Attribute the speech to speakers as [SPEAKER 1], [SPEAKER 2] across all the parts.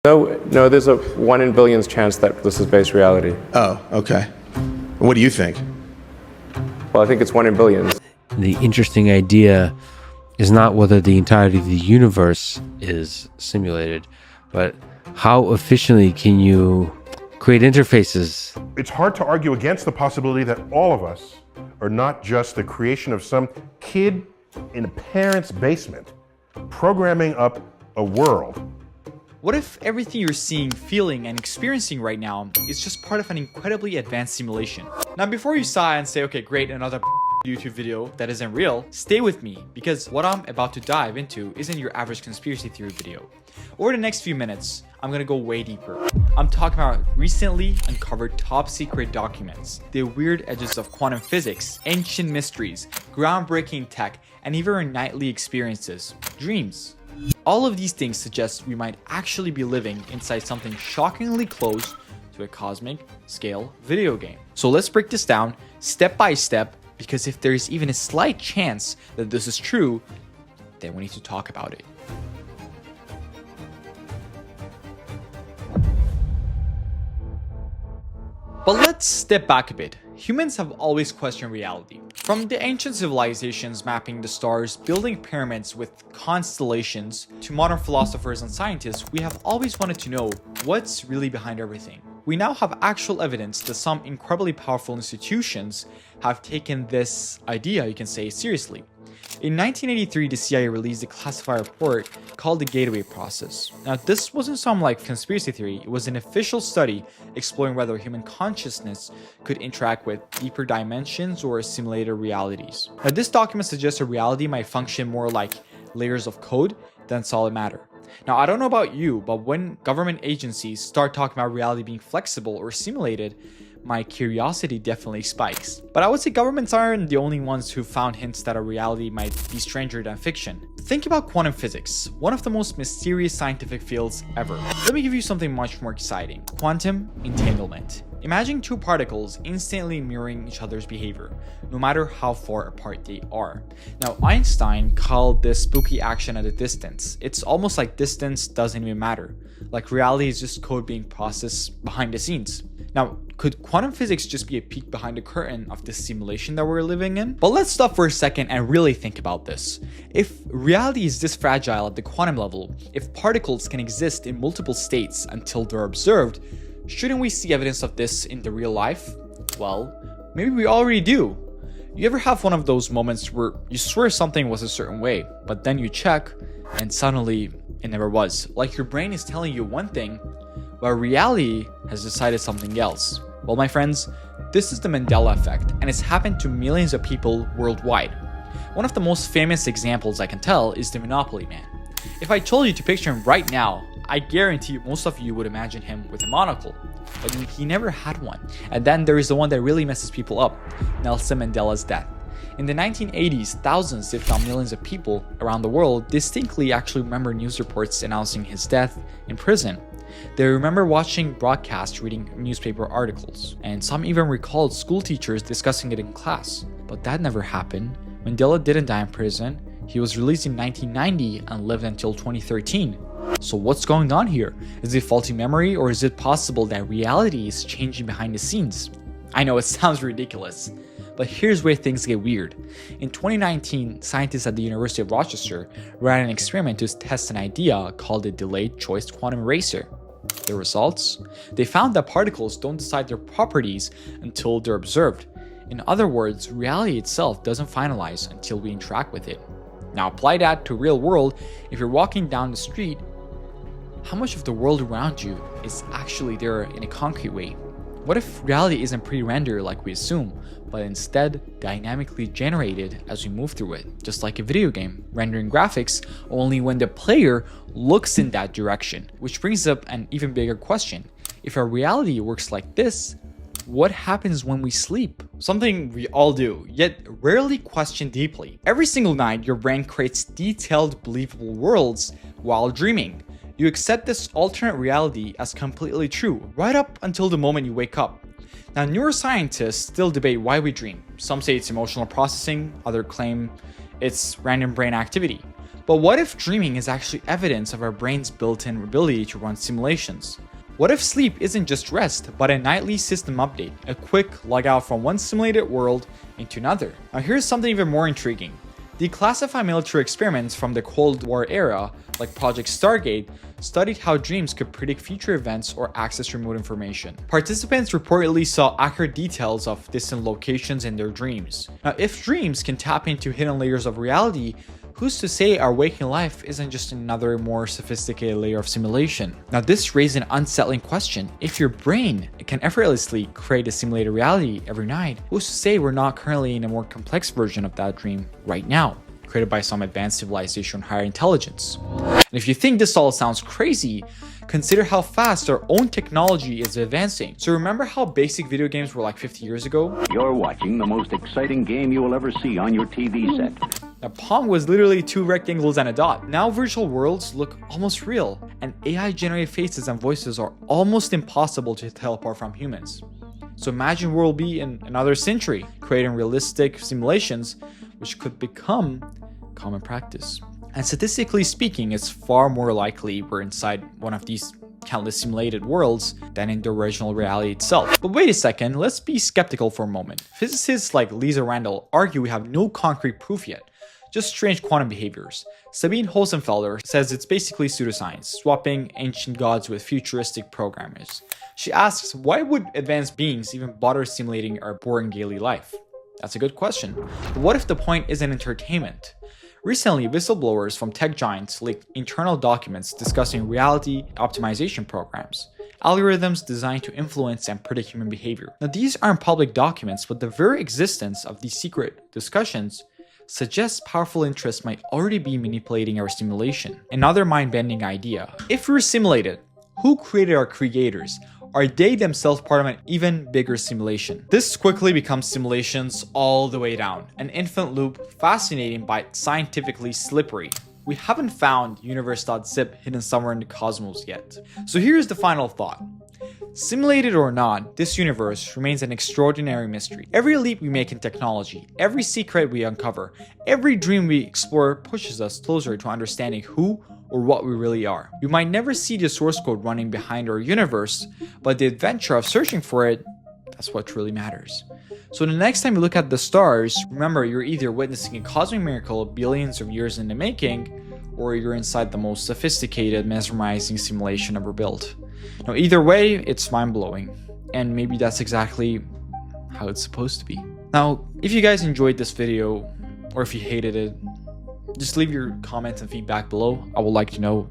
[SPEAKER 1] No, there's a 1 in billions chance that this is base reality.
[SPEAKER 2] Oh, okay. What do you think?
[SPEAKER 1] Well, I think it's 1 in billions.
[SPEAKER 3] The interesting idea is not whether the entirety of the universe is simulated, but how efficiently can you create interfaces?
[SPEAKER 4] It's hard to argue against the possibility that all of us are not just the creation of some kid in a parent's basement programming up a world.
[SPEAKER 5] What if everything you're seeing, feeling, and experiencing right now is just part of an incredibly advanced simulation? Now, before you sigh and say, okay, great, another YouTube video that isn't real, stay with me, because what I'm about to dive into isn't your average conspiracy theory video. Over the next few minutes, I'm gonna go way deeper. I'm talking about recently uncovered top secret documents, the weird edges of quantum physics, ancient mysteries, groundbreaking tech, and even our nightly experiences, dreams. All of these things suggest we might actually be living inside something shockingly close to a cosmic scale video game. So let's break this down step by step, because if there is even a slight chance that this is true, then we need to talk about it. But let's step back a bit. Humans have always questioned reality. From the ancient civilizations mapping the stars, building pyramids with constellations, to modern philosophers and scientists, we have always wanted to know what's really behind everything. We now have actual evidence that some incredibly powerful institutions have taken this idea, you can say, seriously. In 1983, the CIA released a classified report called the Gateway Process. Now, this wasn't some conspiracy theory, it was an official study exploring whether human consciousness could interact with deeper dimensions or simulated realities. Now, this document suggests a reality might function more like layers of code than solid matter. Now, I don't know about you, but when government agencies start talking about reality being flexible or simulated, my curiosity definitely spikes. But I would say governments aren't the only ones who found hints that a reality might be stranger than fiction. Think about quantum physics, one of the most mysterious scientific fields ever. Let me give you something much more exciting. Quantum entanglement. Imagine two particles instantly mirroring each other's behavior, no matter how far apart they are. Now, Einstein called this spooky action at a distance. It's almost like distance doesn't even matter. Like reality is just code being processed behind the scenes. Now, could quantum physics just be a peek behind the curtain of this simulation that we're living in? But let's stop for a second and really think about this. If reality is this fragile at the quantum level, if particles can exist in multiple states until they're observed, shouldn't we see evidence of this in the real life? Well, maybe we already do. You ever have one of those moments where you swear something was a certain way, but then you check and suddenly it never was? Like your brain is telling you one thing, but reality has decided something else. Well, my friends, this is the Mandela Effect, and it's happened to millions of people worldwide. One of the most famous examples I can tell is the Monopoly Man. If I told you to picture him right now, I guarantee most of you would imagine him with a monocle, but he never had one. And then there is the one that really messes people up, Nelson Mandela's death. In the 1980s, thousands, if not millions of people around the world distinctly actually remember news reports announcing his death in prison. They remember watching broadcasts, reading newspaper articles, and some even recalled school teachers discussing it in class. But that never happened. Mandela didn't die in prison. He was released in 1990 and lived until 2013. So what's going on here? Is it faulty memory, or is it possible that reality is changing behind the scenes? I know it sounds ridiculous, but here's where things get weird. In 2019, scientists at the University of Rochester ran an experiment to test an idea called the delayed choice quantum eraser. The results? They found that particles don't decide their properties until they're observed. In other words, reality itself doesn't finalize until we interact with it. Now apply that to real world. If you're walking down the street, how much of the world around you is actually there in a concrete way? What if reality isn't pre-rendered like we assume, but instead dynamically generated as we move through it, just like a video game, rendering graphics only when the player looks in that direction? Which brings up an even bigger question. If our reality works like this, what happens when we sleep? Something we all do, yet rarely question deeply. Every single night, your brain creates detailed, believable worlds while dreaming. You accept this alternate reality as completely true, right up until the moment you wake up. Now, neuroscientists still debate why we dream. Some say it's emotional processing, others claim it's random brain activity. But what if dreaming is actually evidence of our brain's built-in ability to run simulations? What if sleep isn't just rest, but a nightly system update, a quick logout from one simulated world into another? Now here's something even more intriguing. Declassified military experiments from the Cold War era, like Project Stargate, studied how dreams could predict future events or access remote information. Participants reportedly saw accurate details of distant locations in their dreams. Now, if dreams can tap into hidden layers of reality, who's to say our waking life isn't just another more sophisticated layer of simulation? Now, this raises an unsettling question. If your brain can effortlessly create a simulated reality every night, who's to say we're not currently in a more complex version of that dream right now, created by some advanced civilization or higher intelligence? And if you think this all sounds crazy, consider how fast our own technology is advancing. So remember how basic video games were like 50 years ago?
[SPEAKER 6] You're watching the most exciting game you will ever see on your TV set.
[SPEAKER 5] Now, Pong was literally 2 rectangles and a dot. Now virtual worlds look almost real, and AI-generated faces and voices are almost impossible to tell apart from humans. So imagine where we'll be in another century, creating realistic simulations which could become common practice. And statistically speaking, it's far more likely we're inside one of these countless simulated worlds than in the original reality itself. But wait a second, let's be skeptical for a moment. Physicists like Lisa Randall argue we have no concrete proof yet, just strange quantum behaviors. Sabine Hosenfelder says it's basically pseudoscience, swapping ancient gods with futuristic programmers. She asks, why would advanced beings even bother simulating our boring daily life? That's a good question. But what if the point isn't entertainment? Recently, whistleblowers from tech giants leaked internal documents discussing reality optimization programs, algorithms designed to influence and predict human behavior. Now, these aren't public documents, but the very existence of these secret discussions suggests powerful interests might already be manipulating our simulation. Another mind-bending idea. If we're simulated, who created our creators? Are they themselves part of an even bigger simulation? This quickly becomes simulations all the way down. An infinite loop, fascinating but scientifically slippery. We haven't found universe.zip hidden somewhere in the cosmos yet. So here's the final thought. Simulated or not, this universe remains an extraordinary mystery. Every leap we make in technology, every secret we uncover, every dream we explore pushes us closer to understanding who or what we really are. We might never see the source code running behind our universe, but the adventure of searching for it, that's what truly matters. So the next time you look at the stars, remember you're either witnessing a cosmic miracle billions of years in the making, or you're inside the most sophisticated, mesmerizing simulation ever built. Now either way, it's mind-blowing, and maybe that's exactly how it's supposed to be. Now, if you guys enjoyed this video, or if you hated it, just leave your comments and feedback below. I would like to know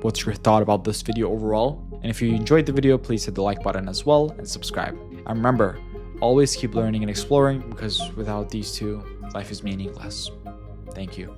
[SPEAKER 5] what's your thought about this video overall. And if you enjoyed the video, please hit the like button as well and subscribe. And remember, always keep learning and exploring, because without these two, life is meaningless. Thank you.